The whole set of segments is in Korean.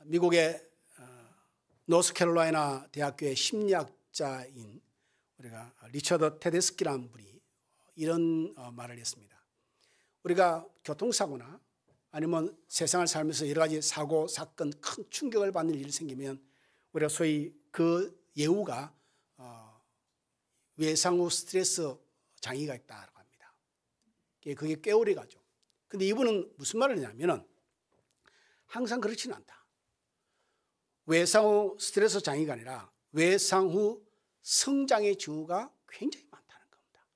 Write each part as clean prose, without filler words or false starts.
미국의 노스캐롤라이나 대학교의 심리학자인 우리가 리처드 테데스키라는 분이 이런 말을 했습니다. 우리가 교통사고나 아니면 세상을 살면서 여러 가지 사고, 사건, 큰 충격을 받는 일이 생기면 우리가 소위 그 예후가 외상 후 스트레스 장애가 있다고 합니다. 그게 꽤 오래 가죠. 근데 이분은 무슨 말을 하냐면은 항상 그렇지는 않다. 외상 후 스트레스 장애가 아니라 외상 후 성장의 징후가 굉장히 많다는 겁니다.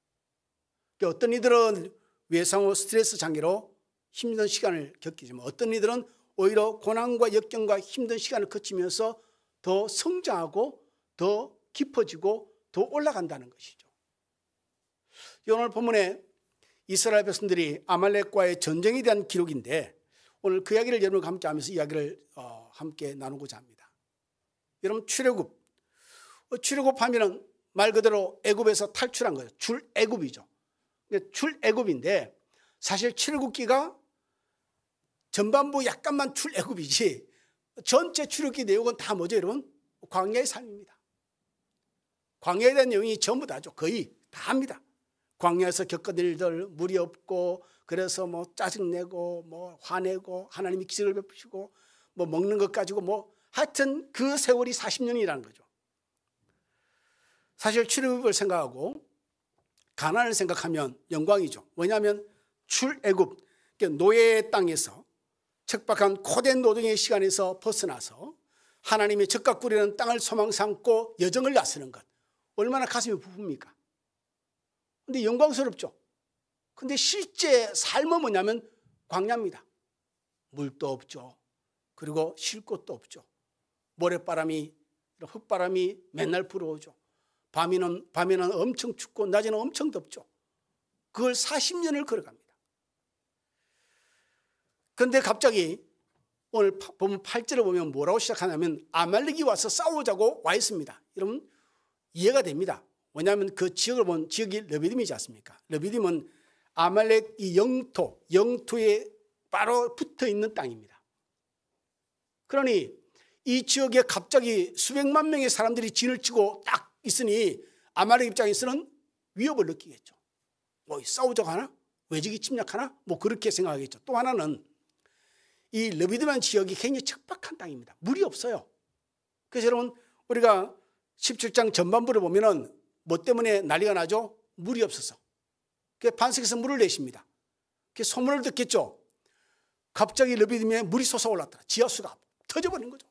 어떤 이들은 외상 후 스트레스 장애로 힘든 시간을 겪이지만 어떤 이들은 오히려 고난과 역경과 힘든 시간을 거치면서 더 성장하고 더 깊어지고 더 올라간다는 것이죠. 오늘 본문에 이스라엘 백성들이 아말렉과의 전쟁에 대한 기록인데 오늘 그 이야기를 여러분과 함께 하면서 이야기를 함께 나누고자 합니다. 여러분 출애굽 하면은 말 그대로 애굽에서 탈출한 거예요. 출애굽이죠. 출애굽인데 사실 출애굽기가 전반부 약간만 출애굽이지 전체 출애굽기 내용은 다 뭐죠 여러분? 광야의 삶입니다. 광야에 대한 내용이 전부 다죠. 거의 다 합니다. 광야에서 겪은 일들, 물이 없고 그래서 뭐 짜증내고 뭐 화내고 하나님이 기적을 베푸시고 뭐 먹는 것 가지고 뭐 하여튼 그 세월이 40년이라는 거죠. 사실 출애굽을 생각하고 가나안을 생각하면 영광이죠. 왜냐하면 출애굽, 노예의 땅에서 척박한 고된 노동의 시간에서 벗어나서 하나님의 적각 꾸리는 땅을 소망 삼고 여정을 나서는 것, 얼마나 가슴이 부붑니까? 근데 영광스럽죠. 근데 실제 삶은 뭐냐면 광야입니다. 물도 없죠. 그리고 쉴 곳도 없죠. 모래바람이, 흙바람이 맨날 불어오죠. 밤에는 엄청 춥고 낮에는 엄청 덥죠. 그걸 40년을 걸어갑니다. 그런데 갑자기 오늘 보면 8절을 보면 뭐라고 시작하냐면 아말렉이 와서 싸우자고 와 있습니다. 여러분 이해가 됩니다. 왜냐하면 그 지역을 보면 지역이 르비딤이지 않습니까? 르비딤은 아말렉 이 영토에 바로 붙어 있는 땅입니다. 그러니 이 지역에 갑자기 수백만 명의 사람들이 진을 치고 딱 있으니 아말렉 입장에서는 위협을 느끼겠죠. 뭐 싸우자고 하나? 외적이 침략하나? 뭐 그렇게 생각하겠죠. 또 하나는 이 르비딤 지역이 굉장히 척박한 땅입니다. 물이 없어요. 그래서 여러분 우리가 17장 전반부를 보면은 뭐 때문에 난리가 나죠? 물이 없어서. 그래서 반석에서 물을 내십니다. 그래서 소문을 듣겠죠. 갑자기 르비딤에 물이 솟아올랐더라. 지하수가 터져버린 거죠.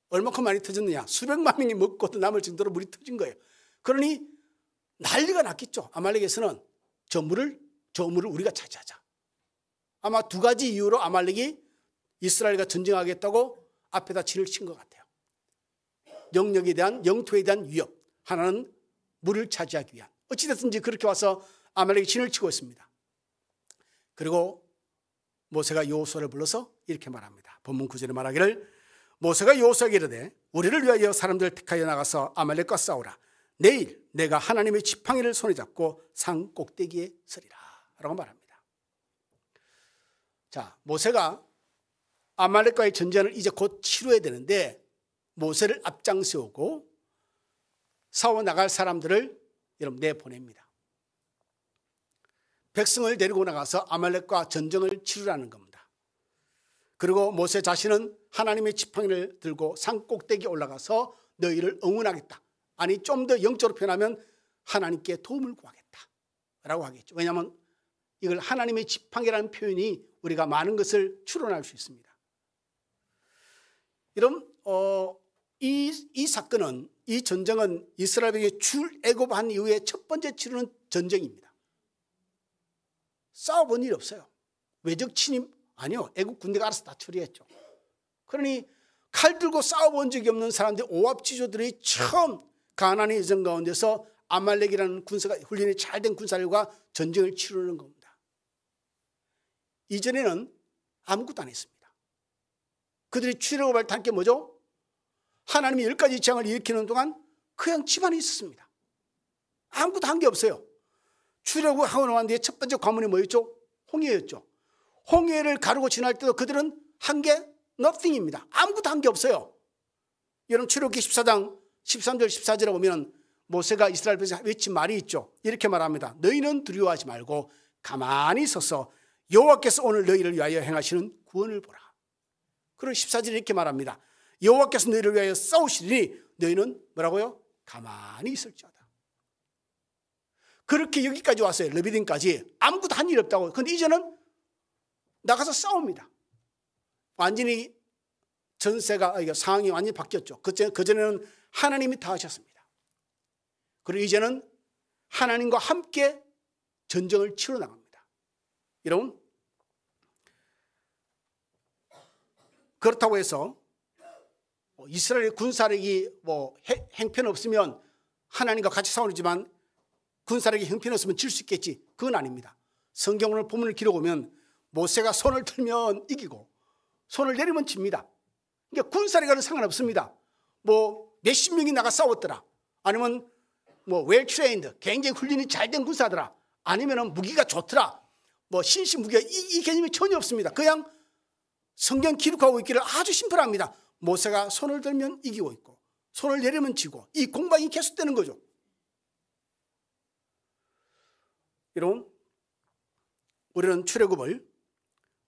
얼마큼 많이 터졌느냐? 수백만 명이 먹고도 남을 정도로 물이 터진 거예요. 그러니 난리가 났겠죠. 아말렉에서는 저 물을 우리가 차지하자. 아마 두 가지 이유로 아말렉이 이스라엘과 전쟁하겠다고 앞에다 진을 친 것 같아요. 영역에 대한, 영토에 대한 위협. 하나는 물을 차지하기 위한. 어찌됐든지 그렇게 와서 아말렉이 진을 치고 있습니다. 그리고 모세가 여호수아를 불러서 이렇게 말합니다. 본문 9절에 말하기를 모세가 여호수아에게 이르되 우리를 위하여 사람들을 택하여 나가서 아말렉과 싸우라. 내일 내가 하나님의 지팡이를 손에 잡고 산 꼭대기에 서리라 라고 말합니다. 자, 모세가 아말렉과의 전쟁을 이제 곧 치러야 되는데 모세를 앞장세우고 싸워 나갈 사람들을 여러분 내보냅니다. 백성을 데리고 나가서 아말렉과 전쟁을 치르라는 겁니다. 그리고 모세 자신은 하나님의 지팡이를 들고 산 꼭대기에 올라가서 너희를 응원하겠다. 아니 좀 더 영적으로 표현하면 하나님께 도움을 구하겠다 라고 하겠죠. 왜냐하면 이걸 하나님의 지팡이라는 표현이 우리가 많은 것을 추론할 수 있습니다. 여러분 이 사건은 이 전쟁은 이스라엘에게 출애굽한 이후에 첫 번째 치르는 전쟁입니다. 싸워본 일이 없어요. 외적 침입 아니요. 애국 군대가 알아서 다 처리했죠. 그러니 칼 들고 싸워본 적이 없는 사람들 오합지졸들이 처음 가나안의 여정 가운데서 아말렉이라는 군사가 훈련이 잘된 군사들과 전쟁을 치르는 겁니다. 이전에는 아무것도 안 했습니다. 그들이 출애굽할 때 한 게 뭐죠? 하나님이 10가지 재앙을 일으키는 동안 그냥 집안에 있었습니다. 아무것도 한 게 없어요. 출애굽하고 나온 뒤에 첫 번째 관문이 뭐였죠? 홍해였죠. 홍해를 가르고 지날 때도 그들은 한 게 nothing입니다. 아무것도 한 게 없어요. 여러분 출애굽기 14장 13절 14절에 보면 모세가 이스라엘 백성에 외친 말이 있죠. 이렇게 말합니다. 너희는 두려워하지 말고 가만히 서서 여호와께서 오늘 너희를 위하여 행하시는 구원을 보라. 그리고 14절에 이렇게 말합니다. 여호와께서 너희를 위하여 싸우시리니 너희는 뭐라고요? 가만히 있을지어다. 그렇게 여기까지 왔어요. 르비딤까지. 아무것도 한 일 없다고. 그런데 이제는 나가서 싸웁니다. 완전히 전세가 상황이 완전히 바뀌었죠. 그전에는 하나님이 다 하셨습니다. 그리고 이제는 하나님과 함께 전쟁을 치러 나갑니다. 여러분, 그렇다고 해서 이스라엘의 군사력이 형편없으면 하나님과 같이 싸우지만 군사력이 형편없으면 질 수 있겠지. 그건 아닙니다. 성경을 본문을 기록하면 모세가 손을 들면 이기고 손을 내리면 집니다. 그러니까 군사력과는 상관없습니다. 몇십 명이 나가 싸웠더라. 아니면 well trained, 굉장히 훈련이 잘 된 군사더라. 아니면 무기가 좋더라. 신식 무기가 이 개념이 전혀 없습니다. 그냥 성경 기록하고 있기를 아주 심플합니다. 모세가 손을 들면 이기고 있고 손을 내리면 지고 이 공방이 계속되는 거죠. 여러분, 우리는 출애굽을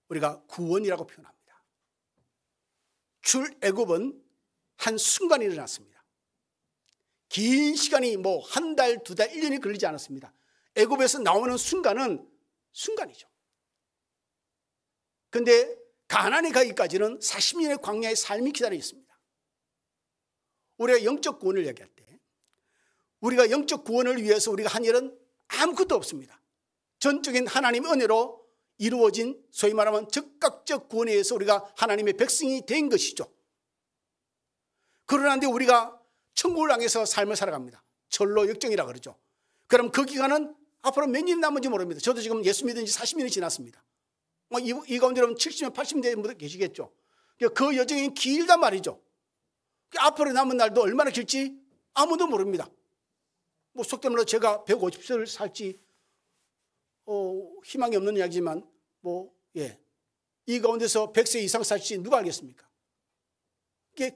우리가 구원이라고 표현합니다. 출애굽은 한 순간에 일어났습니다. 긴 시간이 한 달, 두 달, 1년이 걸리지 않았습니다. 애굽에서 나오는 순간은 순간이죠. 그런데 가나안에 가기까지는 40년의 광야의 삶이 기다려 있습니다. 우리가 영적 구원을 얘기할 때 우리가 영적 구원을 위해서 우리가 한 일은 아무것도 없습니다. 전적인 하나님의 은혜로 이루어진 소위 말하면 즉각적 구원에 의해서 우리가 하나님의 백성이 된 것이죠. 그러는데 우리가 천국을 향해서 삶을 살아갑니다. 절로 역정이라 그러죠. 그럼 그 기간은 앞으로 몇 년이 남은지 모릅니다. 저도 지금 예수 믿은 지 40년이 지났습니다. 이 가운데 여러분 70년, 80년 분들 계시겠죠. 그 여정이 길단 말이죠. 앞으로 남은 날도 얼마나 길지 아무도 모릅니다. 속된 말로 제가 150세를 살지 희망이 없는 이야기지만 이 가운데서 100세 이상 살지 누가 알겠습니까?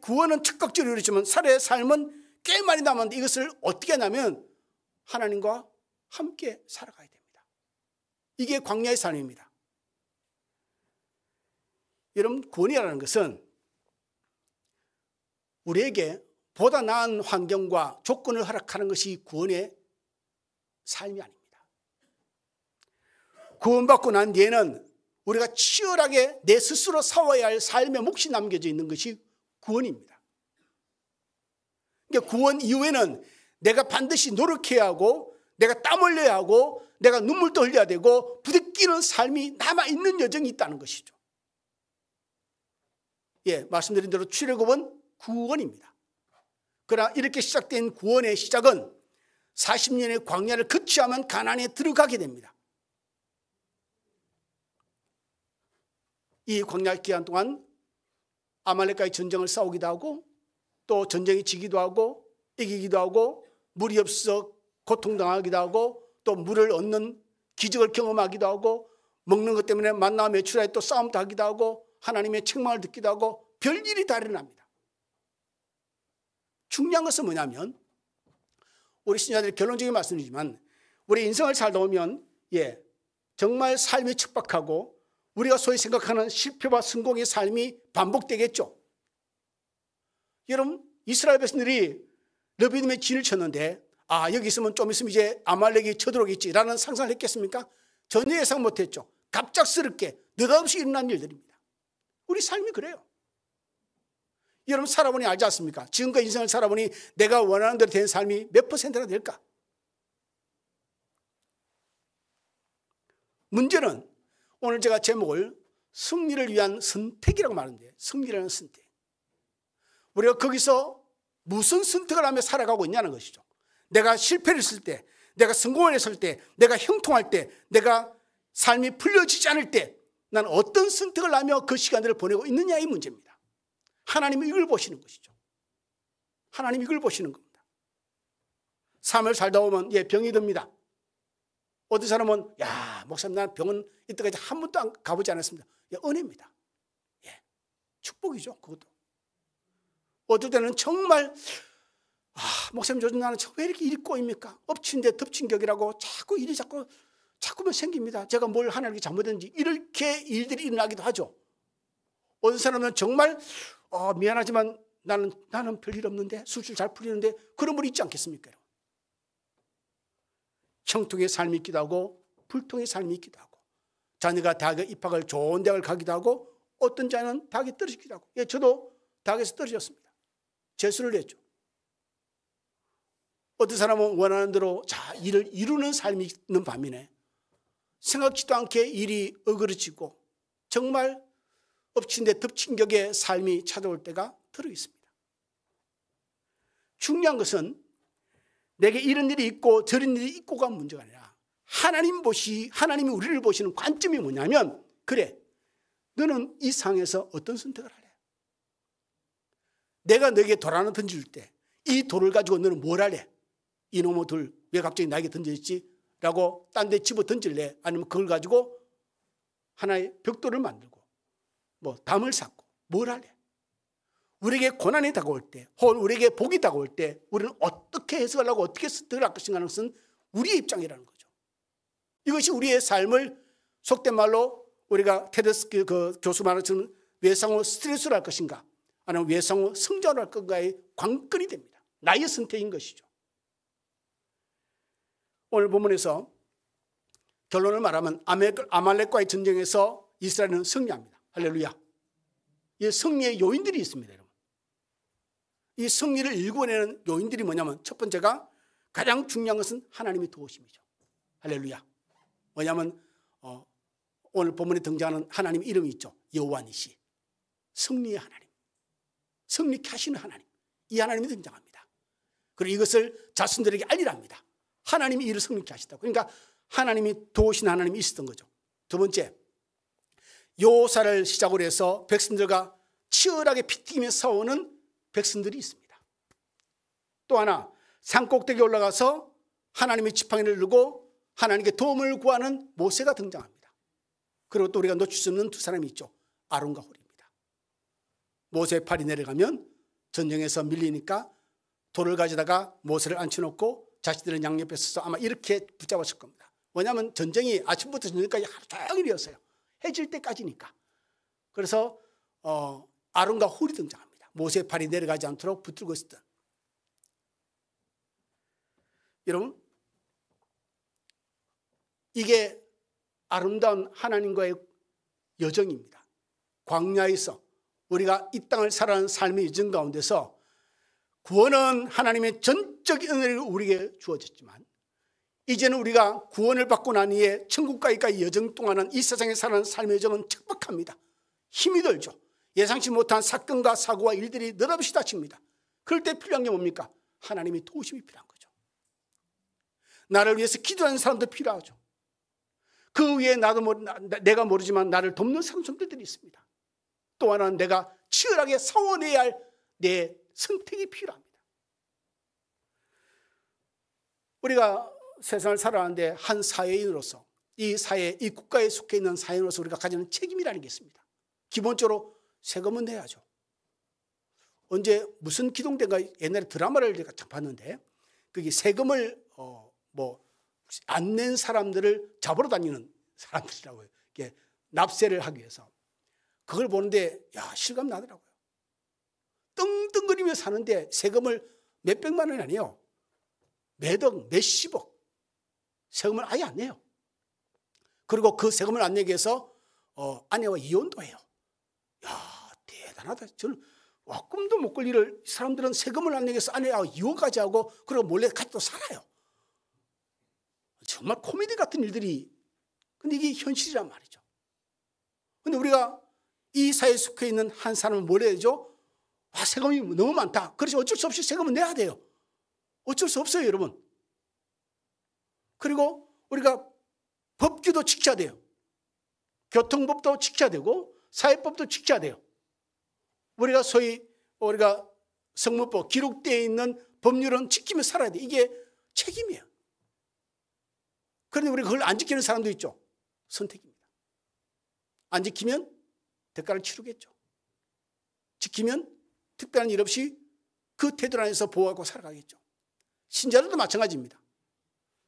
구원은 즉각적으로 이루어지지만 살아의 삶은 꽤 많이 남았는데 이것을 어떻게 하냐면 하나님과 함께 살아가야 됩니다. 이게 광야의 삶입니다. 여러분, 구원이라는 것은 우리에게 보다 나은 환경과 조건을 허락하는 것이 구원의 삶이 아닙니다. 구원받고 난 뒤에는 우리가 치열하게 내 스스로 싸워야 할 삶의 몫이 남겨져 있는 것이 구원입니다. 그러니까 구원 이후에는 내가 반드시 노력해야 하고 내가 땀 흘려야 하고 내가 눈물도 흘려야 되고 부대끼는 삶이 남아있는 여정이 있다는 것이죠. 말씀드린 대로 출애굽은 구원입니다. 그러나 이렇게 시작된 구원의 시작은 40년의 광야를 거치하면 가나안에 들어가게 됩니다. 이 광야 기간 동안 아말렉과의 전쟁을 싸우기도 하고 또 전쟁이 지기도 하고 이기기도 하고 물이 없어 고통당하기도 하고 또 물을 얻는 기적을 경험하기도 하고 먹는 것 때문에 만나 매출하에 또 싸움도 하기도 하고 하나님의 책망을 듣기도 하고 별일이 다 일어납니다. 중요한 것은 뭐냐면 우리 신자들의 결론적인 말씀이지만 우리 인생을 살다 보면 정말 삶이 척박하고 우리가 소위 생각하는 실패와 성공의 삶이 반복되겠죠. 여러분, 이스라엘 백성들이 르비딤에 진을 쳤는데 여기 있으면 좀 있으면 이제 아말렉이 쳐들어오겠지라는 상상을 했겠습니까? 전혀 예상 못했죠. 갑작스럽게 느닷없이 일어난 일들입니다. 우리 삶이 그래요. 여러분 살아보니 알지 않습니까? 지금까지 인생을 살아보니 내가 원하는 대로 된 삶이 몇 퍼센트나 될까? 문제는 오늘 제가 제목을 승리를 위한 선택이라고 말하는데 승리라는 선택. 우리가 거기서 무슨 선택을 하며 살아가고 있냐는 것이죠. 내가 실패를 했을 때, 내가 성공을 했을 때, 내가 형통할 때, 내가 삶이 풀려지지 않을 때 나는 어떤 선택을 하며 그 시간들을 보내고 있느냐 이 문제입니다. 하나님이 이걸 보시는 것이죠. 하나님이 이걸 보시는 겁니다. 삶을 살다 보면 병이 듭니다. 어떤 사람은 목사님 나는 병원 이때까지 한 번도 가보지 않았습니다. 은혜입니다. 축복이죠. 그것도. 어떨 때는 정말 목사님 요즘 나는 왜 이렇게 일이 꼬입니까? 엎친 데 덮친 격이라고 자꾸 일이 자꾸만 생깁니다. 제가 뭘 하나님께 잘못했는지 이렇게 일들이 일어나기도 하죠. 어떤 사람은 정말 미안하지만 나는 별일 없는데 술술 잘 풀리는데 그런 분이 있지 않겠습니까? 형통의 삶이 있기도 하고 불통의 삶이 있기도 하고 자녀가 대학에 입학을 좋은 대학을 가기도 하고 어떤 자는 대학에 떨어지기도 하고 저도 대학에서 떨어졌습니다. 재수를 했죠. 어떤 사람은 원하는 대로 일을 이루는 삶이 있는 반면에 생각지도 않게 일이 어그러지고 정말 엎친 데 덮친 격의 삶이 찾아올 때가 들어 있습니다. 중요한 것은 내게 이런 일이 있고 저런 일이 있고가 문제가 아니라 하나님이 우리를 보시는 관점이 뭐냐면 그래 너는 이 상황에서 어떤 선택을 할래? 내가 너에게 돌 하나 던질 때 이 돌을 가지고 너는 뭘 할래? 이놈의 돌 왜 갑자기 나에게 던졌지? 라고 딴 데 집어 던질래? 아니면 그걸 가지고 하나의 벽돌을 만들고 담을 쌓고 뭘 할래? 우리에게 고난이 다가올 때 혹은 우리에게 복이 다가올 때 우리는 어떻게 해석하려고 어떻게 선택을 할 것인가 하는 것은 우리의 입장이라는 거죠. 이것이 우리의 삶을 속된 말로 우리가 테드스 그 교수 말처럼 외상후 스트레스로 할 것인가 아니면 외상후 성장을 할 건가의 관건이 됩니다. 나의 선택인 것이죠. 오늘 본문에서 결론을 말하면 아말렉과의 전쟁에서 이스라엘은 승리합니다. 할렐루야. 이 승리의 요인들이 있습니다. 여러분. 이 승리를 일궈내는 요인들이 뭐냐면 첫 번째가 가장 중요한 것은 하나님의 도우심이죠. 할렐루야. 뭐냐면 오늘 본문에 등장하는 하나님 이름이 있죠. 여호와니시. 승리의 하나님. 승리케 하시는 하나님. 이 하나님이 등장합니다. 그리고 이것을 자신들에게 알리랍니다. 하나님이 이를 승리케 하시다고. 그러니까 하나님이 도우신 하나님이 있었던 거죠. 두 번째, 요사를 시작으로 해서 백성들과 치열하게 피튀기며 싸우는 백성들이 있습니다. 또 하나, 산꼭대기에 올라가서 하나님의 지팡이를 들고 하나님께 도움을 구하는 모세가 등장합니다. 그리고 또 우리가 놓칠 수 없는 두 사람이 있죠. 아론과 홀입니다. 모세의 팔이 내려가면 전쟁에서 밀리니까 돌을 가져다가 모세를 앉혀놓고 자신들은 양옆에 서서 아마 이렇게 붙잡았을 겁니다. 왜냐하면 전쟁이 아침부터 저녁까지 하루 종일이었어요. 해질 때까지니까. 그래서 아론과 홀이 등장합니다. 모세의 팔이 내려가지 않도록 붙들고 있었던. 여러분, 이게 아름다운 하나님과의 여정입니다. 광야에서 우리가 이 땅을 살아가는 삶의 여정 가운데서 구원은 하나님의 전적인 은혜를 우리에게 주어졌지만 이제는 우리가 구원을 받고 난 이후에 천국까지의 여정 동안은 이 세상에 사는 삶의 여정은 척박합니다. 힘이 들죠. 예상치 못한 사건과 사고와 일들이 느닷없이 닥칩니다. 그럴 때 필요한 게 뭡니까? 하나님의 도우심이 필요한 거죠. 나를 위해서 기도하는 사람도 필요하죠. 그 위에 내가 모르지만 나를 돕는 상선들이 있습니다. 또 하나는 내가 치열하게 싸워내야 할 내 선택이 필요합니다. 우리가 세상을 살아가는데 한 사회인으로서 이 사회, 이 국가에 속해 있는 사회인으로서 우리가 가지는 책임이라는 게 있습니다. 기본적으로 세금은 내야죠. 언제 무슨 기동대가 옛날에 드라마를 제가 참 봤는데 그게 세금을 안 낸 사람들을 잡으러 다니는 사람들이라고요. 이게 납세를 하기 위해서. 그걸 보는데 실감 나더라고요. 떵떵거리며 사는데 세금을 몇백만 원이 아니에요. 몇억, 몇십억 세금을 아예 안 내요. 그리고 그 세금을 안 내기 위해서 아내와 이혼도 해요. 대단하다. 저는 꿈도 못 꿀 일을 사람들은 세금을 안 내기 위해서 아내와 이혼까지 하고 그리고 몰래 같이 또 살아요. 정말 코미디 같은 일들이, 근데 이게 현실이란 말이죠. 근데 우리가 이 사회에 속해 있는 한 사람은 뭘 해야 되죠? 세금이 너무 많다. 그래서 어쩔 수 없이 세금을 내야 돼요. 어쩔 수 없어요, 여러분. 그리고 우리가 법규도 지켜야 돼요. 교통법도 지켜야 되고 사회법도 지켜야 돼요. 우리가 소위 성문법 기록되어 있는 법률은 지키며 살아야 돼요. 이게 책임이에요. 그런데 우리가 그걸 안 지키는 사람도 있죠. 선택입니다. 안 지키면 대가를 치르겠죠. 지키면 특별한 일 없이 그 태도 안에서 보호하고 살아가겠죠. 신자들도 마찬가지입니다.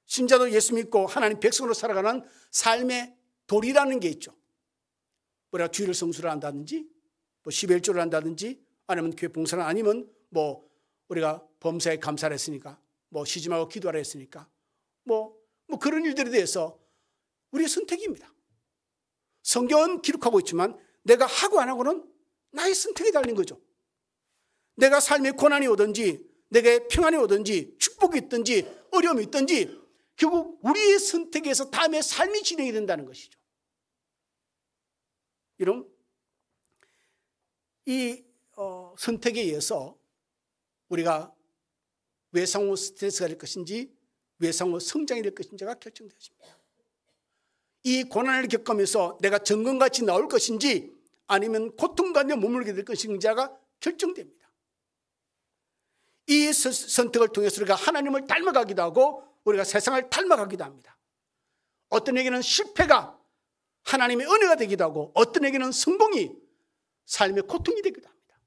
신자도 예수 믿고 하나님 백성으로 살아가는 삶의 도리라는 게 있죠. 우리가 주일 성수를 한다든지 뭐 11조를 한다든지 아니면 교회 봉사를 아니면 뭐 우리가 범사에 감사를 했으니까 뭐 쉬지 말고 기도하라 했으니까 뭐 그런 일들에 대해서 우리의 선택입니다. 성경은 기록하고 있지만 내가 하고 안 하고는 나의 선택이 달린 거죠. 내가 삶에 고난이 오든지 내게 평안이 오든지 축복이 있든지 어려움이 있든지 결국 우리의 선택에서 다음에 삶이 진행이 된다는 것이죠. 여러분, 이 선택에 의해서 우리가 외상후 스트레스가 될 것인지 외상후 성장이 될 것인지가 결정되어집니다. 이 고난을 겪으면서 내가 정금같이 나올 것인지 아니면 고통가운데 머물게 될 것인지가 결정됩니다. 이 선택을 통해서 우리가 하나님을 닮아가기도 하고 우리가 세상을 닮아가기도 합니다. 어떤 에게는 실패가 하나님의 은혜가 되기도 하고 어떤 에게는 성공이 삶의 고통이 되기도 합니다.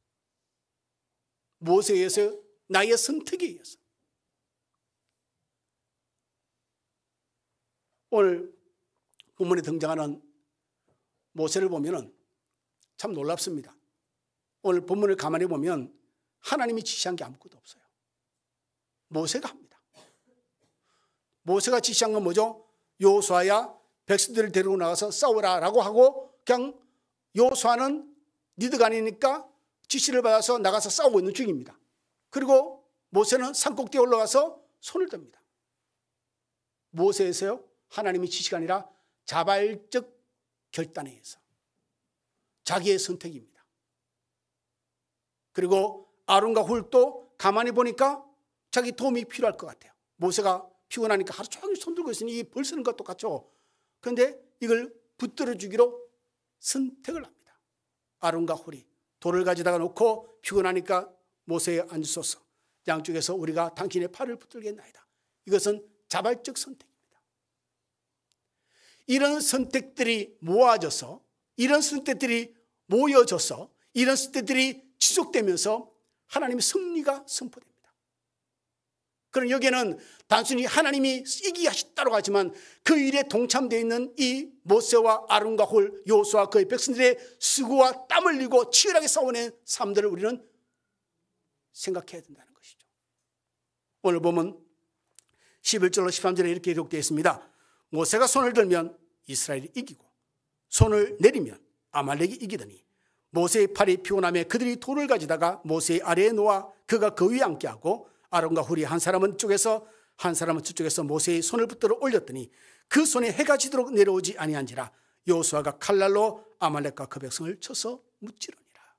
무엇에 의해서? 나의 선택에 의해서. 오늘 본문에 등장하는 모세를 보면 참 놀랍습니다. 오늘 본문을 가만히 보면 하나님이 지시한 게 아무것도 없어요. 모세가 합니다. 모세가 지시한 건 뭐죠? 여호수아야 백성들을 데리고 나가서 싸우라라고 하고 그냥 여호수아는 니드가 아니니까 지시를 받아서 나가서 싸우고 있는 중입니다. 그리고 모세는 산꼭대에 올라가서 손을 듭니다. 무엇에서요? 하나님의 지시가 아니라 자발적 결단에 의해서 자기의 선택입니다. 그리고 아론과 훌도 가만히 보니까 자기 도움이 필요할 것 같아요. 모세가 피곤하니까 하루 종일 손 들고 있으니 이 벌 쓰는 것 똑같죠. 그런데 이걸 붙들어 주기로 선택을 합니다. 아론과 훌이 돌을 가져다가 놓고 피곤하니까 모세에 앉으소서. 양쪽에서 우리가 당신의 팔을 붙들겠나이다. 이것은 자발적 선택입니다. 이런 선택들이 모아져서 이런 선택들이 모여져서 이런 선택들이 지속되면서 하나님의 승리가 선포됩니다. 그럼 여기에는 단순히 하나님이 이기게 하셨다고 하지만 그 일에 동참되어 있는 이 모세와 아론과 홀, 여호수아 그의 백성들의 수고와 땀 흘리고 치열하게 싸워낸 삶들을 우리는 생각해야 된다는 것이죠. 오늘 보면 11절로 13절에 이렇게 기록되어 있습니다. 모세가 손을 들면 이스라엘이 이기고 손을 내리면 아말렉이 이기더니 모세의 팔이 피곤하며 그들이 돌을 가지다가 모세의 아래에 놓아 그가 그 위에 앉게 하고 아론과 훌이 한 사람은 쪽에서 한 사람은 저쪽에서 모세의 손을 붙들어 올렸더니 그 손에 해가 지도록 내려오지 아니한지라. 여호수아가 칼날로 아말렉과 그 백성을 쳐서 무찌르니라.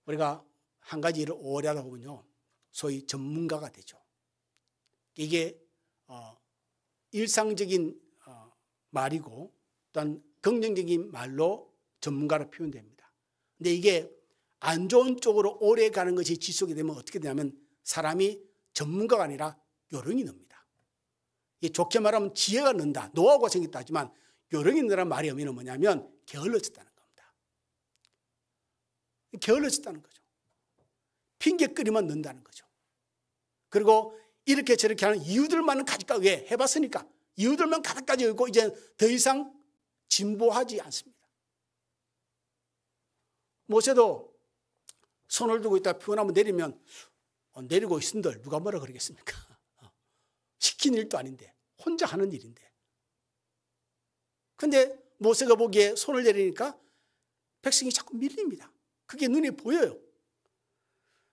우리가 한 가지 일을 오래 하다 보면요 소위 전문가가 되죠. 이게 일상적인 말이고 또한 긍정적인 말로 전문가로 표현됩니다. 근데 이게 안 좋은 쪽으로 오래 가는 것이 지속이 되면 어떻게 되냐면 사람이 전문가가 아니라 요령이 늡니다. 좋게 말하면 지혜가 는다, 노하우가 생겼다 하지만 요령이 는다는 말이 의미는 뭐냐면 게을러졌다는 겁니다. 게을러졌다는 거죠. 핑계거리만 는다는 거죠. 그리고 이렇게 저렇게 하는 이유들만 가득 왜 해봤으니까 이유들만 가득 가지고 있고 이제 더 이상 진보하지 않습니다. 모세도 손을 들고 있다 피곤하면 내리면 내리고 있은들 누가 뭐라 그러겠습니까? 시킨 일도 아닌데 혼자 하는 일인데. 그런데 모세가 보기에 손을 내리니까 백성이 자꾸 밀립니다. 그게 눈에 보여요.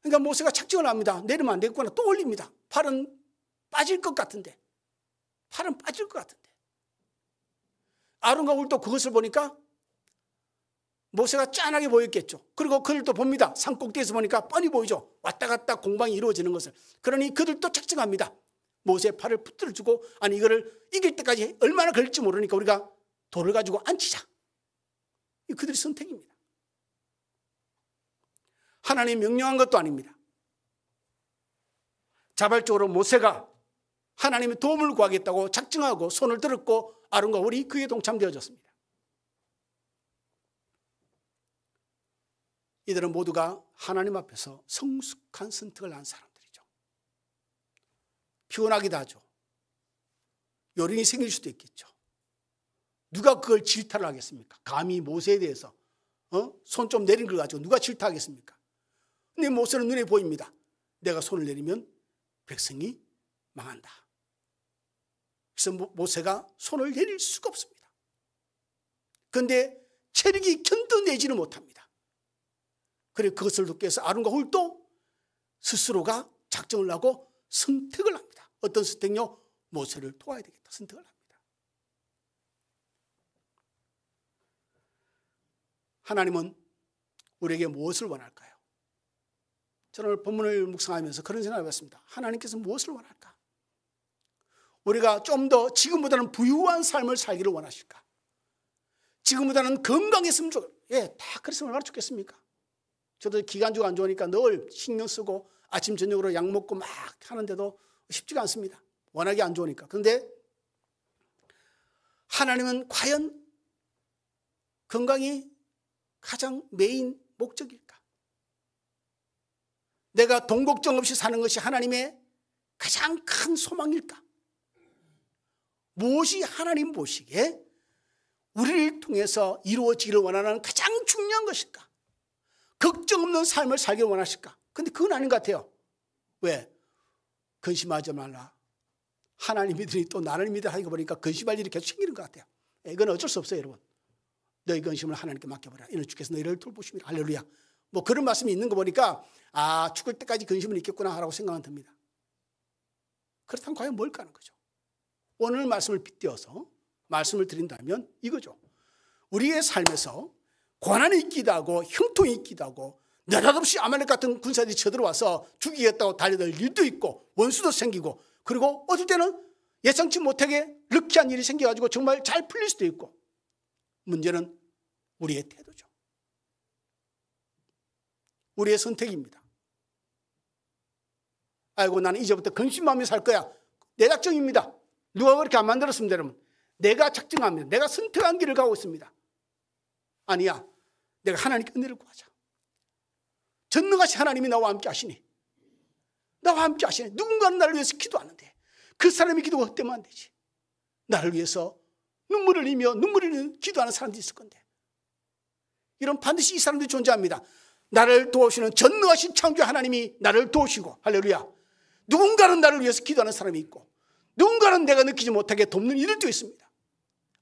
그러니까 모세가 착정을 합니다. 내리면 안 되겠구나. 또 올립니다. 팔은 빠질 것 같은데. 팔은 빠질 것 같은데. 아론과 훌도 그것을 보니까 모세가 짠하게 보였겠죠. 그리고 그들도 봅니다. 산꼭대에서 보니까 뻔히 보이죠. 왔다 갔다 공방이 이루어지는 것을. 그러니 그들도 착정합니다. 모세의 팔을 붙들어주고 아니 이거를 이길 때까지 얼마나 걸릴지 모르니까 우리가 돌을 가지고 앉히자. 이 그들의 선택입니다. 하나님이 명령한 것도 아닙니다. 자발적으로 모세가 하나님의 도움을 구하겠다고 작정하고 손을 들었고 아론과 훌이 그에 동참되어졌습니다. 이들은 모두가 하나님 앞에서 성숙한 선택을 한 사람들이죠. 피곤하기도 하죠. 요령이 생길 수도 있겠죠. 누가 그걸 질타를 하겠습니까? 감히 모세에 대해서 손 좀 내린 걸 가지고 누가 질타하겠습니까? 근데 모세는 눈에 보입니다. 내가 손을 내리면 백성이 망한다. 그래서 모세가 손을 내릴 수가 없습니다. 그런데 체력이 견뎌내지는 못합니다. 그래 그것을 돕기 위해서 아론과 훌도 스스로가 작정을 하고 선택을 합니다. 어떤 선택요? 모세를 도와야 되겠다 선택을 합니다. 하나님은 우리에게 무엇을 원할까요? 저는 오늘 본문을 묵상하면서 그런 생각을 해봤습니다. 하나님께서 무엇을 원할까? 우리가 좀 더 지금보다는 부유한 삶을 살기를 원하실까? 지금보다는 건강했으면 다 그랬으면 얼마나 좋겠습니까? 저도 기관주가 안 좋으니까 늘 신경 쓰고 아침 저녁으로 약 먹고 막 하는데도 쉽지가 않습니다. 워낙에 안 좋으니까. 그런데 하나님은 과연 건강이 가장 메인 목적일까? 내가 돈 걱정 없이 사는 것이 하나님의 가장 큰 소망일까? 무엇이 하나님 보시기에 우리를 통해서 이루어지기를 원하는 가장 중요한 것일까? 걱정 없는 삶을 살기를 원하실까? 근데 그건 아닌 것 같아요. 왜? 근심하지 말라. 하나님 믿으니 또 나를 믿으라 하니까 보니까 근심할 일이 계속 생기는 것 같아요. 이건 어쩔 수 없어요, 여러분. 너희 근심을 하나님께 맡겨버려. 이는 주께서 너희를 돌보십니다. 할렐루야. 뭐 그런 말씀이 있는 거 보니까 죽을 때까지 근심은 있겠구나 라고 생각은 듭니다. 그렇다면 과연 뭘까 하는 거죠. 오늘 말씀을 빗대어서 말씀을 드린다면 이거죠. 우리의 삶에서 고난이 있기도 하고 형통이 있기도 하고 느닷없이 아말렉 같은 군사들이 쳐들어와서 죽이겠다고 달려들 일도 있고 원수도 생기고 그리고 어떨 때는 예상치 못하게 럭키한 일이 생겨가지고 정말 잘 풀릴 수도 있고 문제는 우리의 태도죠. 우리의 선택입니다. 아이고 나는 이제부터 근심하며 살 거야. 내 작정입니다. 누가 그렇게 안 만들었습니다. 여러분. 내가 작정합니다. 내가 선택한 길을 가고 있습니다. 아니야. 내가 하나님께 은혜를 구하자. 전능하신 하나님이 나와 함께 하시니 나와 함께 하시니 누군가는 나를 위해서 기도하는데 그 사람이 기도가 헛되면 안 되지. 나를 위해서 눈물을 흘리며 눈물을 흘리는 기도하는 사람들이 있을 건데 이런 반드시 이 사람들이 존재합니다. 나를 도우시는 전능하신 창조의 하나님이 나를 도우시고 할렐루야. 누군가는 나를 위해서 기도하는 사람이 있고 누군가는 내가 느끼지 못하게 돕는 일도 있습니다.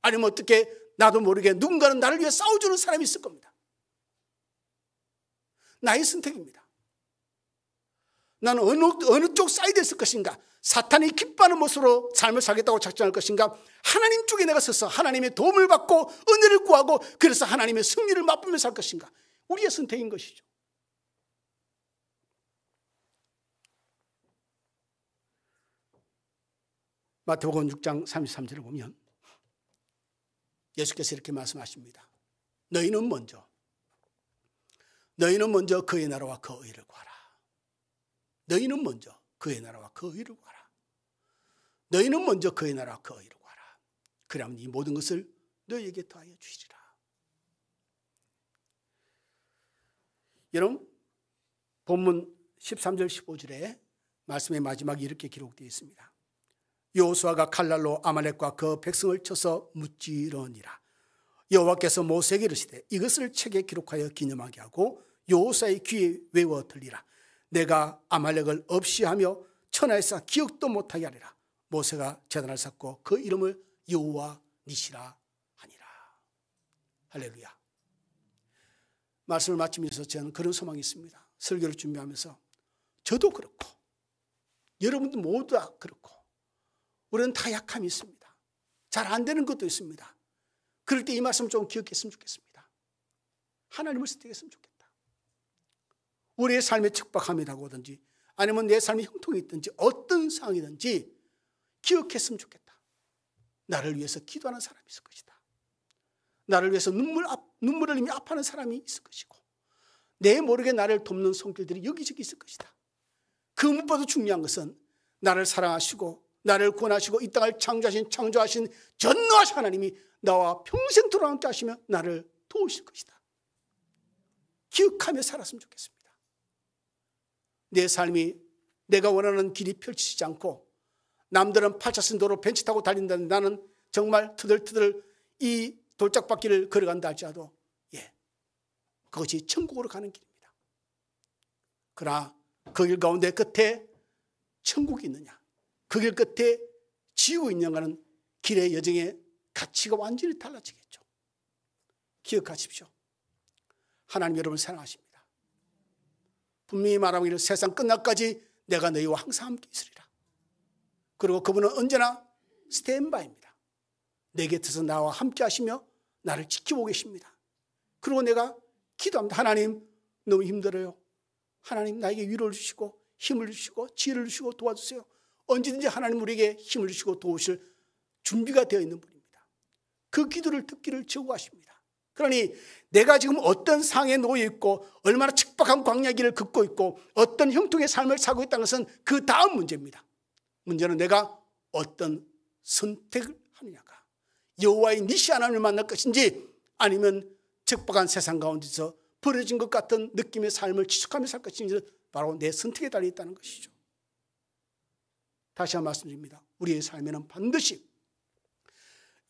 아니면 어떻게 나도 모르게 누군가는 나를 위해 싸워주는 사람이 있을 겁니다. 나의 선택입니다. 나는 어느 쪽 사이드에 있을 것인가? 사탄이 기뻐하는 모습으로 삶을 살겠다고 작정할 것인가? 하나님 쪽에 내가 서서 하나님의 도움을 받고 은혜를 구하고 그래서 하나님의 승리를 맛보며 살 것인가? 우리의 선택인 것이죠. 마태복음 6장 33절을 보면 예수께서 이렇게 말씀하십니다. 너희는 먼저 그의 나라와 그 의를 구하라. 너희는 먼저 그의 나라와 그 의를 구하라. 너희는 먼저 그의 나라와 그 의를 구하라. 그러면 이 모든 것을 너희에게 더하여 주시리라. 여러분 본문 13절 15절에 말씀의 마지막이 이렇게 기록되어 있습니다. 여호수아가 칼날로 아말렉과 그 백성을 쳐서 무찌르니라. 여호와께서 모세에게 이르시되 이것을 책에 기록하여 기념하게 하고 여호수아의 귀에 외워 들리라. 내가 아말렉을 없이하며 천하에서 기억도 못하게 하리라. 모세가 제단을 쌓고 그 이름을 여호와 니시라 하니라. 할렐루야. 말씀을 마치면서 저는 그런 소망이 있습니다. 설교를 준비하면서 저도 그렇고 여러분도 모두 다 그렇고 우리는 다 약함이 있습니다. 잘 안 되는 것도 있습니다. 그럴 때 이 말씀 좀 기억했으면 좋겠습니다. 하나님을 선택했으면 좋겠다. 우리의 삶의 척박함이 다가오든지 아니면 내 삶의 형통이 있든지 어떤 상황이든지 기억했으면 좋겠다. 나를 위해서 기도하는 사람이 있을 것이다. 나를 위해서 눈물을 흘리며 아파하는 사람이 있을 것이고 내 모르게 나를 돕는 손길들이 여기저기 있을 것이다. 그 무엇보다 중요한 것은 나를 사랑하시고 나를 구원하시고 이 땅을 창조하신 전능하신 하나님이 나와 평생토록 함께 하시며 나를 도우실 것이다. 기억하며 살았으면 좋겠습니다. 내 삶이 내가 원하는 길이 펼치지 않고 남들은 8차선 도로 벤치 타고 달린다는 나는 정말 터덜터덜 이 돌짝바퀴를 걸어간다 할지라도 그것이 천국으로 가는 길입니다. 그러나 그 길 가운데 끝에 천국이 있느냐, 그 길 끝에 지옥이 있느냐는 길의 여정의 가치가 완전히 달라지겠죠. 기억하십시오. 하나님 여러분을 사랑하십니다. 분명히 말하기를 세상 끝날까지 내가 너희와 항상 함께 있으리라. 그리고 그분은 언제나 스탠바입니다. 내 곁에서 나와 함께 하시며 나를 지켜보고 계십니다. 그리고 내가 기도합니다. 하나님 너무 힘들어요. 하나님 나에게 위로를 주시고 힘을 주시고 지혜를 주시고 도와주세요. 언제든지 하나님 우리에게 힘을 주시고 도우실 준비가 되어 있는 분입니다. 그 기도를 듣기를 저구하십니다. 그러니 내가 지금 어떤 상에 놓여 있고 얼마나 척박한 광야 길을 걷고 있고 어떤 형통의 삶을 살고 있다는 것은 그 다음 문제입니다. 문제는 내가 어떤 선택을 하느냐가, 여호와의 니시 하나님을 만날 것인지 아니면 척박한 세상 가운데서 버려진 것 같은 느낌의 삶을 지속하며 살 것인지 바로 내 선택에 달려 있다는 것이죠. 다시 한번 말씀드립니다. 우리의 삶에는 반드시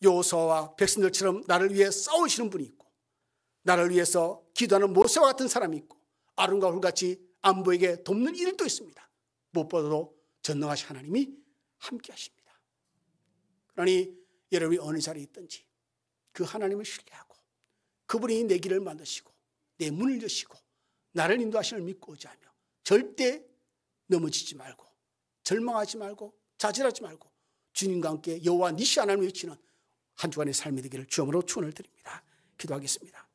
여호수아와 백성들처럼 나를 위해 싸우시는 분이 있고 나를 위해서 기도하는 모세와 같은 사람이 있고 아론과 훌같이 안보에게 돕는 일도 있습니다. 무엇보다도 전능하신 하나님이 함께 하십니다. 그러니 여러분이 어느 자리에 있든지 그 하나님을 신뢰하고 그분이 내 길을 만드시고 내 문을 여시고 나를 인도하시는 믿고 의지하며 절대 넘어지지 말고 절망하지 말고 좌절하지 말고 주님과 함께 여호와 니시 하나님을 외치는 한 주간의 삶이 되기를 주님으로 축원을 드립니다. 기도하겠습니다.